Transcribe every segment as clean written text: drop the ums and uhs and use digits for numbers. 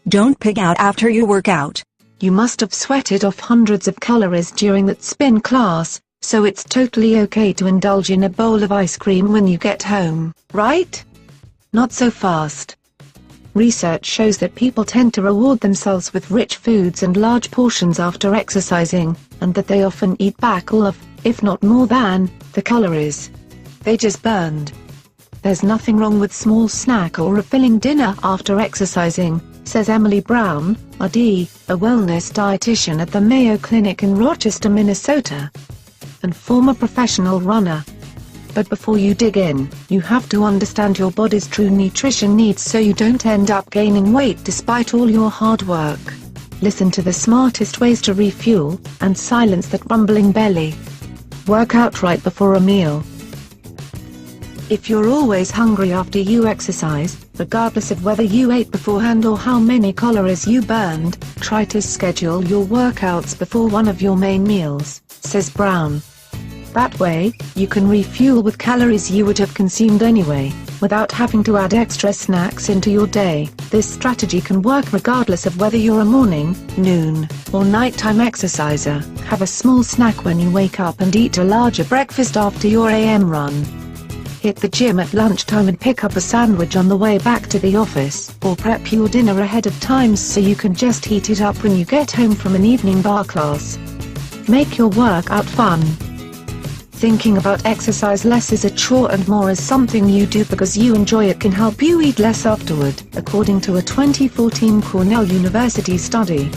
Don't pig out after you work out. You must have sweated off hundreds of calories during that spin class, so it's totally okay to indulge in a bowl of ice cream when you get home, right? Not so fast. Research shows that people tend to reward themselves with rich foods and large portions after exercising, and that they often eat back all of, if not more than, the calories they just burned. There's nothing wrong with small snack or a filling dinner after exercising, says Emily Brown, RD, a wellness dietitian at the Mayo Clinic in Rochester, Minnesota, and former professional runner. But before you dig in, you have to understand your body's true nutrition needs so you don't end up gaining weight despite all your hard work. Listen to the smartest ways to refuel, and silence that rumbling belly. Work out right before a meal. If you're always hungry after you exercise, regardless of whether you ate beforehand or how many calories you burned, try to schedule your workouts before one of your main meals, says Brown. That way, you can refuel with calories you would have consumed anyway, without having to add extra snacks into your day. This strategy can work regardless of whether you're a morning, noon, or nighttime exerciser. Have a small snack when you wake up and eat a larger breakfast after your AM run. Hit the gym at lunchtime and pick up a sandwich on the way back to the office, or prep your dinner ahead of time so you can just heat it up when you get home from an evening bar class. Make your workout fun. Thinking about exercise less as a chore and more as something you do because you enjoy it can help you eat less afterward, according to a 2014 Cornell University study.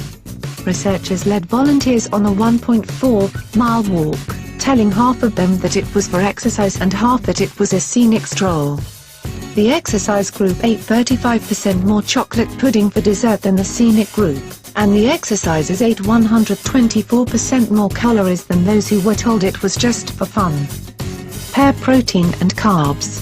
Researchers led volunteers on a 1.4-mile walk, telling half of them that it was for exercise and half that it was a scenic stroll. The exercise group ate 35% more chocolate pudding for dessert than the scenic group, and the exercisers ate 124% more calories than those who were told it was just for fun. Pair protein and carbs.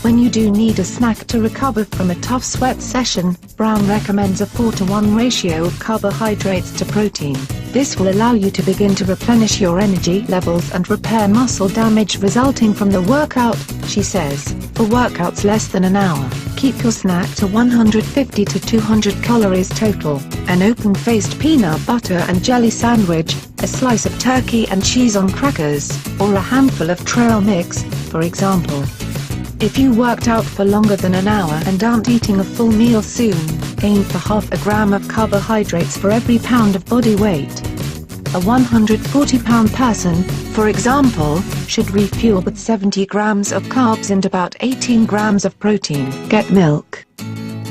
When you do need a snack to recover from a tough sweat session, Brown recommends a 4-to-1 ratio of carbohydrates to protein. This will allow you to begin to replenish your energy levels and repair muscle damage resulting from the workout, she says. For workouts less than an hour, keep your snack to 150 to 200 calories total. An open-faced peanut butter and jelly sandwich, a slice of turkey and cheese on crackers, or a handful of trail mix, for example. If you worked out for longer than an hour and aren't eating a full meal soon, aim for half a gram of carbohydrates for every pound of body weight. A 140-pound person, for example, should refuel with 70 grams of carbs and about 18 grams of protein. Get milk.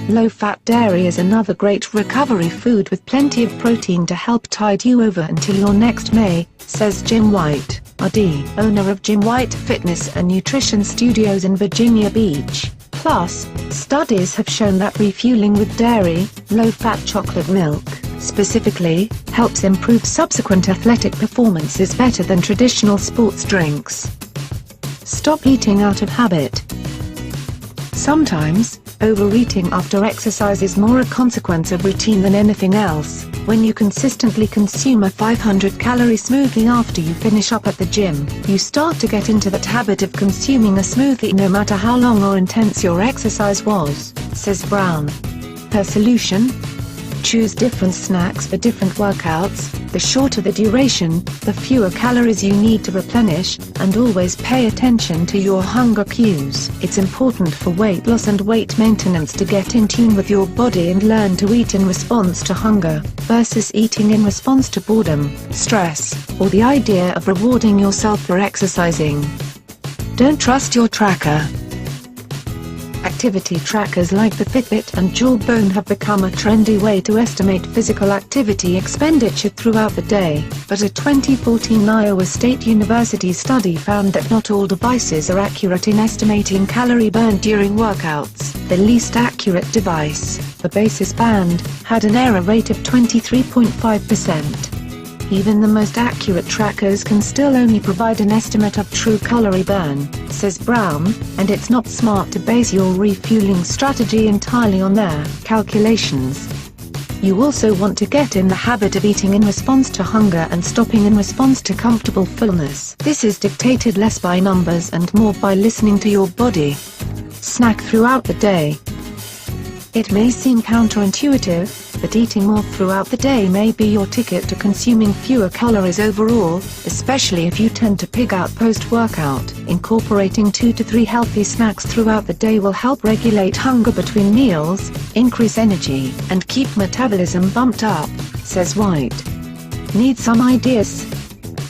Low-fat dairy is another great recovery food with plenty of protein to help tide you over until your next May, says Jim White, RD, owner of Jim White Fitness and Nutrition Studios in Virginia Beach. Plus, studies have shown that refueling with dairy, low-fat chocolate milk, specifically, helps improve subsequent athletic performances better than traditional sports drinks. Stop eating out of habit. Sometimes, overeating after exercise is more a consequence of routine than anything else. When you consistently consume a 500-calorie smoothie after you finish up at the gym, you start to get into that habit of consuming a smoothie no matter how long or intense your exercise was, says Brown. Her solution? Choose different snacks for different workouts. The shorter the duration, the fewer calories you need to replenish, and always pay attention to your hunger cues. It's important for weight loss and weight maintenance to get in tune with your body and learn to eat in response to hunger, versus eating in response to boredom, stress, or the idea of rewarding yourself for exercising. Don't trust your tracker. Activity trackers like the Fitbit and Jawbone have become a trendy way to estimate physical activity expenditure throughout the day, but a 2014 Iowa State University study found that not all devices are accurate in estimating calorie burn during workouts. The least accurate device, the Basis Band, had an error rate of 23.5%. Even the most accurate trackers can still only provide an estimate of true calorie burn, says Brown, and it's not smart to base your refueling strategy entirely on their calculations. You also want to get in the habit of eating in response to hunger and stopping in response to comfortable fullness. This is dictated less by numbers and more by listening to your body. Snack throughout the day. It may seem counterintuitive, but eating more throughout the day may be your ticket to consuming fewer calories overall, especially if you tend to pig out post-workout. Incorporating 2 to 3 healthy snacks throughout the day will help regulate hunger between meals, increase energy, and keep metabolism bumped up, says White. Need some ideas?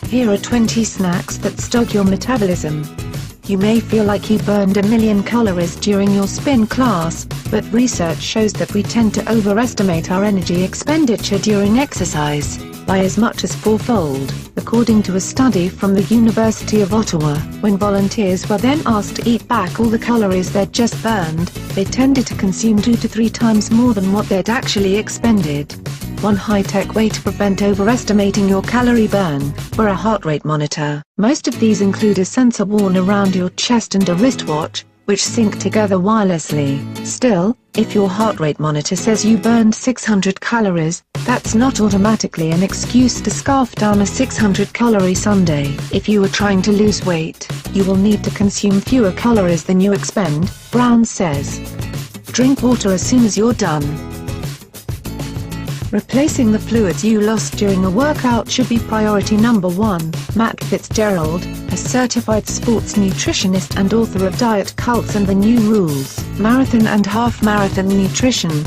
Here are 20 snacks that stoke your metabolism. You may feel like you burned 1,000,000 calories during your spin class, but research shows that we tend to overestimate our energy expenditure during exercise, by as much as 4-fold, according to a study from the University of Ottawa. When volunteers were then asked to eat back all the calories they'd just burned, they tended to consume 2 to 3 times more than what they'd actually expended. One high-tech way to prevent overestimating your calorie burn, wear a heart rate monitor. Most of these include a sensor worn around your chest and a wristwatch, which sync together wirelessly. Still, if your heart rate monitor says you burned 600 calories, that's not automatically an excuse to scarf down a 600-calorie sundae. If you are trying to lose weight, you will need to consume fewer calories than you expend, Brown says. Drink water as soon as you're done. Replacing the fluids you lost during a workout should be priority number 1, Matt Fitzgerald, a certified sports nutritionist and author of Diet Cults and the New Rules, Marathon and Half Marathon Nutrition.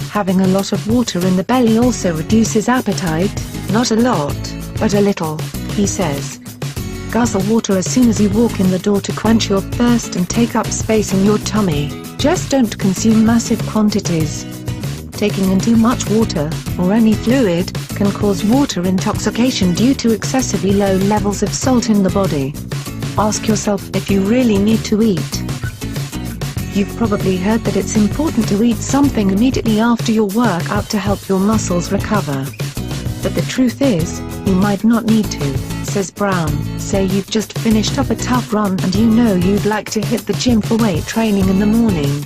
Having a lot of water in the belly also reduces appetite, not a lot, but a little, he says. Guzzle water as soon as you walk in the door to quench your thirst and take up space in your tummy, just don't consume massive quantities. Taking in too much water, or any fluid, can cause water intoxication due to excessively low levels of salt in the body. Ask yourself if you really need to eat. You've probably heard that it's important to eat something immediately after your workout to help your muscles recover. But the truth is, you might not need to, says Brown. Say you've just finished up a tough run and you know you'd like to hit the gym for weight training in the morning.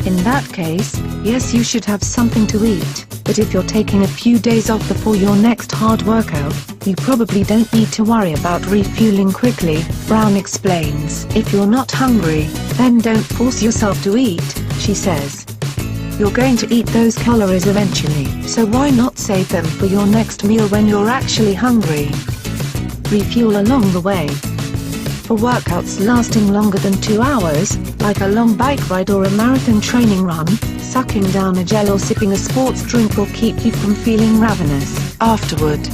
In that case, yes, you should have something to eat, but if you're taking a few days off before your next hard workout, you probably don't need to worry about refueling quickly, Brown explains. If you're not hungry, then don't force yourself to eat, she says. You're going to eat those calories eventually, so why not save them for your next meal when you're actually hungry? Refuel along the way. For workouts lasting longer than 2 hours, like a long bike ride or a marathon training run, sucking down a gel or sipping a sports drink will keep you from feeling ravenous afterward.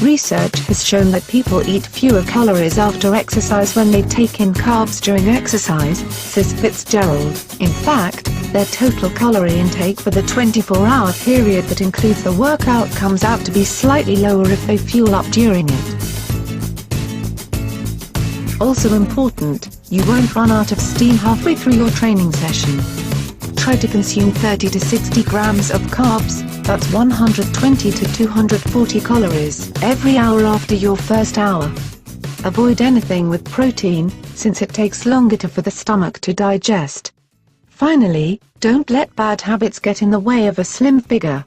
Research has shown that people eat fewer calories after exercise when they take in carbs during exercise, says Fitzgerald. In fact, their total calorie intake for the 24-hour period that includes the workout comes out to be slightly lower if they fuel up during it. Also important, you won't run out of steam halfway through your training session. Try to consume 30 to 60 grams of carbs, that's 120 to 240 calories, every hour after your first hour. Avoid anything with protein, since it takes longer for the stomach to digest. Finally, don't let bad habits get in the way of a slim figure.